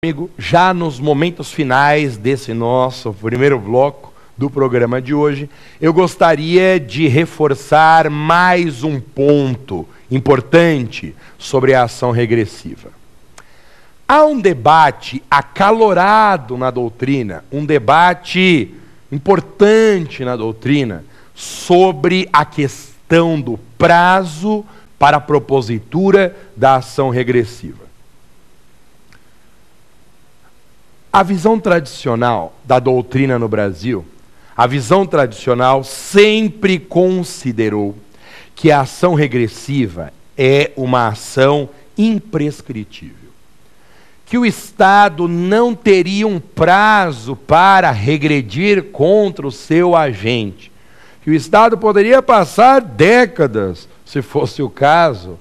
Amigo, já nos momentos finais desse nosso primeiro bloco do programa de hoje, eu gostaria de reforçar mais um ponto importante sobre a ação regressiva. Há um debate acalorado na doutrina, um debate importante na doutrina sobre a questão do prazo para a propositura da ação regressiva. A visão tradicional da doutrina no Brasil, a visão tradicional sempre considerou que a ação regressiva é uma ação imprescritível. Que o Estado não teria um prazo para regredir contra o seu agente. Que o Estado poderia passar décadas, se fosse o caso,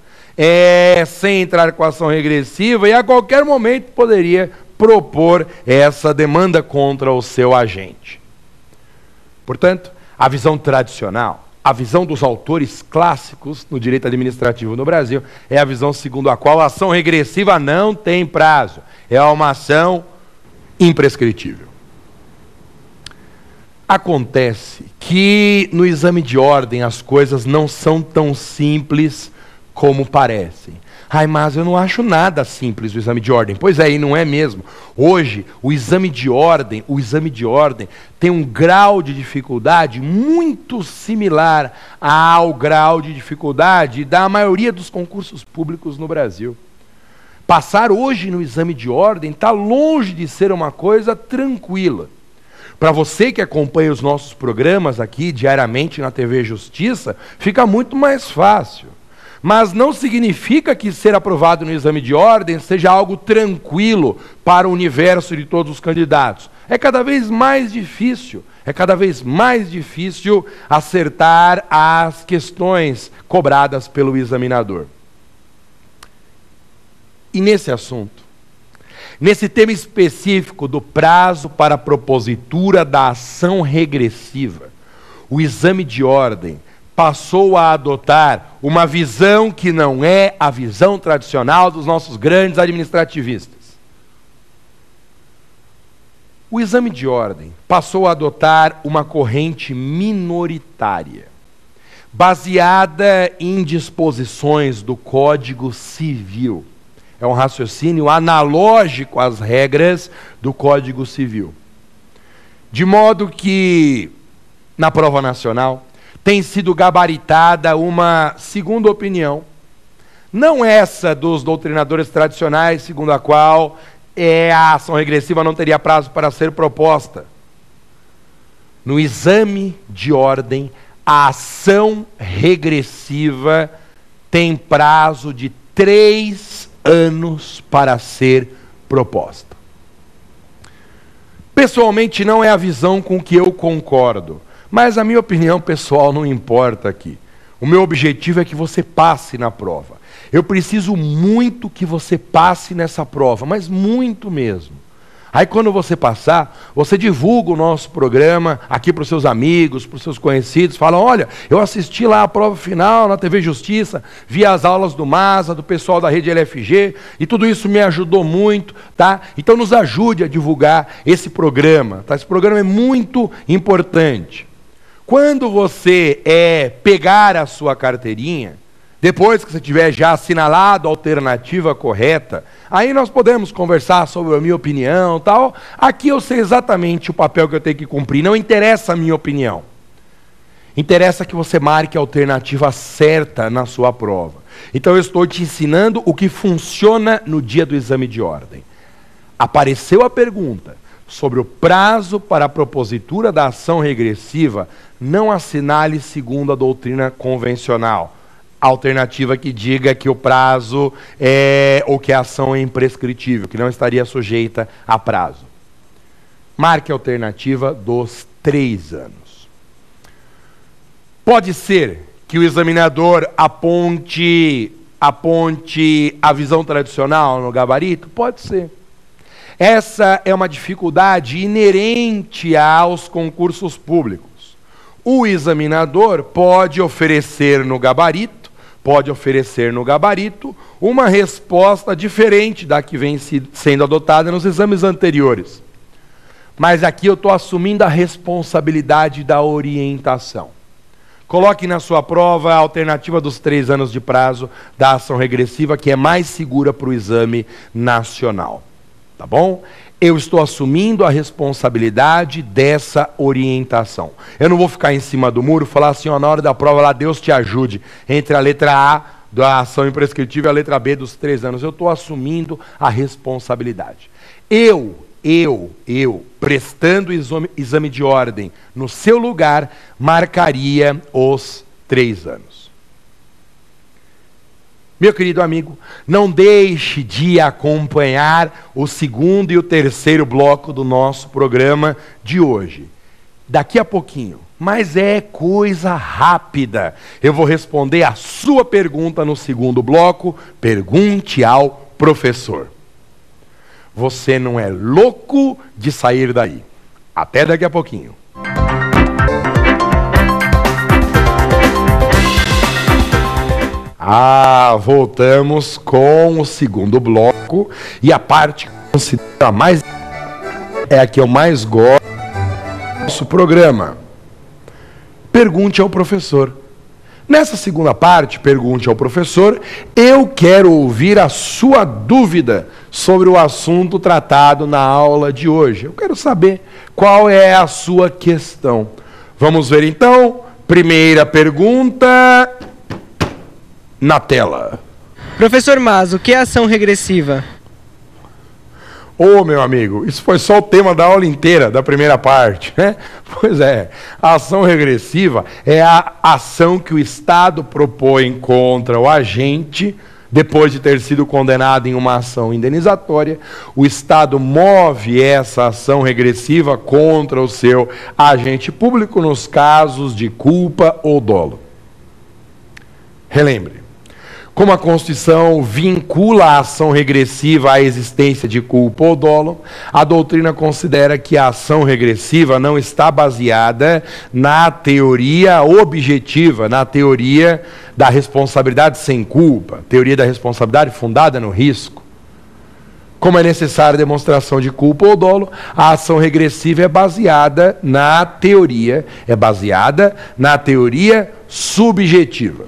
sem entrar com a ação regressiva e a qualquer momento poderia propor essa demanda contra o seu agente. Portanto, a visão tradicional, a visão dos autores clássicos no direito administrativo no Brasil, é a visão segundo a qual a ação regressiva não tem prazo. É uma ação imprescritível. Acontece que no exame de ordem as coisas não são tão simples como parecem. Ai, mas eu não acho nada simples o exame de ordem. Pois é, e não é mesmo. Hoje, o exame de ordem tem um grau de dificuldade muito similar ao grau de dificuldade da maioria dos concursos públicos no Brasil. Passar hoje no exame de ordem está longe de ser uma coisa tranquila. Para você que acompanha os nossos programas aqui diariamente na TV Justiça, fica muito mais fácil. Mas não significa que ser aprovado no exame de ordem seja algo tranquilo para o universo de todos os candidatos. É cada vez mais difícil acertar as questões cobradas pelo examinador. E nesse assunto, nesse tema específico do prazo para a propositura da ação regressiva, o exame de ordem passou a adotar uma visão que não é a visão tradicional dos nossos grandes administrativistas. O exame de ordem passou a adotar uma corrente minoritária, baseada em disposições do Código Civil. É um raciocínio analógico às regras do Código Civil. De modo que, na prova nacional, tem sido gabaritada uma segunda opinião, não essa dos doutrinadores tradicionais, segundo a qual a ação regressiva não teria prazo para ser proposta. No exame de ordem, a ação regressiva tem prazo de 3 anos para ser proposta. Pessoalmente, não é a visão com que eu concordo. Mas a minha opinião pessoal não importa aqui. O meu objetivo é que você passe na prova. Eu preciso muito que você passe nessa prova, mas muito mesmo. Aí quando você passar, você divulga o nosso programa aqui para os seus amigos, para os seus conhecidos, fala, olha, eu assisti lá a prova final na TV Justiça, vi as aulas do MASA, do pessoal da rede LFG, e tudo isso me ajudou muito, tá? Então nos ajude a divulgar esse programa, tá? Esse programa é muito importante. Quando você pegar a sua carteirinha, depois que você tiver já assinalado a alternativa correta, aí nós podemos conversar sobre a minha opinião e tal. Aqui eu sei exatamente o papel que eu tenho que cumprir, não interessa a minha opinião. Interessa que você marque a alternativa certa na sua prova. Então eu estou te ensinando o que funciona no dia do exame de ordem. Apareceu a pergunta sobre o prazo para a propositura da ação regressiva, não assinale segundo a doutrina convencional. A alternativa que diga que o prazo ou que a ação é imprescritível, que não estaria sujeita a prazo. Marque a alternativa dos 3 anos. Pode ser que o examinador aponte a visão tradicional no gabarito? Pode ser. Essa é uma dificuldade inerente aos concursos públicos. O examinador pode oferecer no gabarito pode oferecer no gabarito uma resposta diferente da que vem sendo adotada nos exames anteriores. Mas aqui eu estou assumindo a responsabilidade da orientação. Coloque na sua prova a alternativa dos 3 anos de prazo da ação regressiva, que é mais segura para o exame nacional. Tá bom? Eu estou assumindo a responsabilidade dessa orientação. Eu não vou ficar em cima do muro e falar assim, ó, na hora da prova lá, Deus te ajude, entre a letra A da ação imprescritível e a letra B dos 3 anos. Eu estou assumindo a responsabilidade. Eu, prestando exame de ordem no seu lugar, marcaria os 3 anos. Meu querido amigo, não deixe de acompanhar o 2º e o 3º bloco do nosso programa de hoje. Daqui a pouquinho, mas é coisa rápida. Eu vou responder a sua pergunta no 2º bloco. Pergunte ao professor. Você não é louco de sair daí. Até daqui a pouquinho. Voltamos com o 2º bloco. E a parte que eu considero mais é a que eu mais gosto do nosso programa. Pergunte ao professor. Nessa 2ª parte, pergunte ao professor, eu quero ouvir a sua dúvida sobre o assunto tratado na aula de hoje. Eu quero saber qual é a sua questão. Vamos ver então. Primeira pergunta na tela. Professor Mas, o que é ação regressiva? Ô, meu amigo, isso foi só o tema da aula inteira, da primeira parte, né? Pois é, a ação regressiva é a ação que o Estado propõe contra o agente, depois de ter sido condenado em uma ação indenizatória. O Estado move essa ação regressiva contra o seu agente público nos casos de culpa ou dolo. Relembre. Como a Constituição vincula a ação regressiva à existência de culpa ou dolo, a doutrina considera que a ação regressiva não está baseada na teoria objetiva, na teoria da responsabilidade sem culpa, teoria da responsabilidade fundada no risco. Como é necessária a demonstração de culpa ou dolo, a ação regressiva é baseada na teoria subjetiva.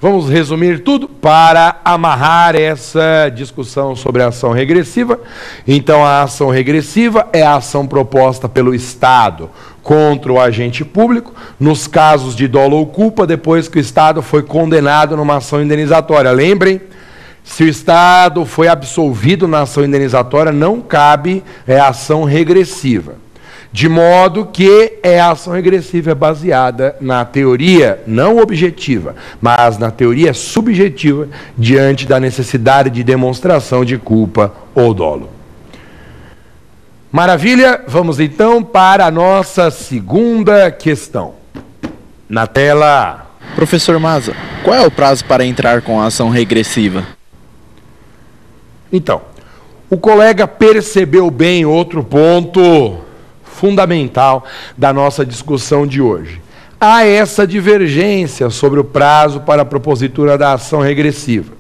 Vamos resumir tudo para amarrar essa discussão sobre a ação regressiva. Então, a ação regressiva é a ação proposta pelo Estado contra o agente público, nos casos de dolo ou culpa, depois que o Estado foi condenado numa ação indenizatória. Lembrem, se o Estado foi absolvido na ação indenizatória, não cabe ação regressiva. De modo que a ação regressiva é baseada na teoria não objetiva, mas na teoria subjetiva, diante da necessidade de demonstração de culpa ou dolo. Maravilha, vamos então para a nossa 2ª questão. Na tela. Professor Maza, qual é o prazo para entrar com a ação regressiva? Então, o colega percebeu bem outro ponto fundamental da nossa discussão de hoje. Há essa divergência sobre o prazo para a propositura da ação regressiva.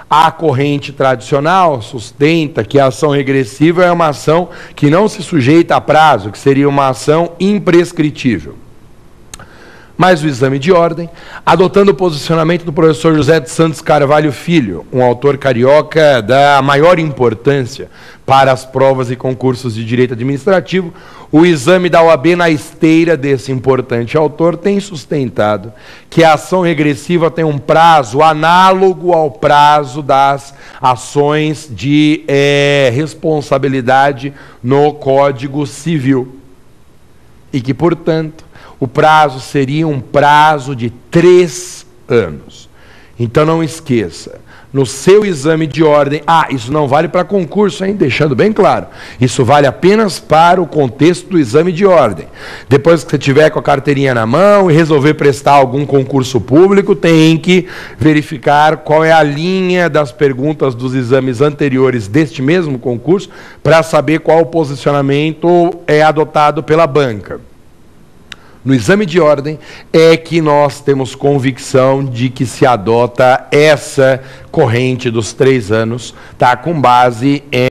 A corrente tradicional sustenta que a ação regressiva é uma ação que não se sujeita a prazo, que seria uma ação imprescritível. Mas o exame de ordem, adotando o posicionamento do professor José de Santos Carvalho Filho, um autor carioca da maior importância para as provas e concursos de direito administrativo, o exame da OAB, na esteira desse importante autor, tem sustentado que a ação regressiva tem um prazo análogo ao prazo das ações de responsabilidade no Código Civil. E que, portanto, o prazo seria um prazo de 3 anos. Então não esqueça, no seu exame de ordem, isso não vale para concurso, hein? Deixando bem claro, isso vale apenas para o contexto do exame de ordem. Depois que você tiver com a carteirinha na mão e resolver prestar algum concurso público, tem que verificar qual é a linha das perguntas dos exames anteriores deste mesmo concurso, para saber qual o posicionamento é adotado pela banca. no exame de ordem, é que nós temos convicção de que se adota essa corrente dos 3 anos, tá, com base em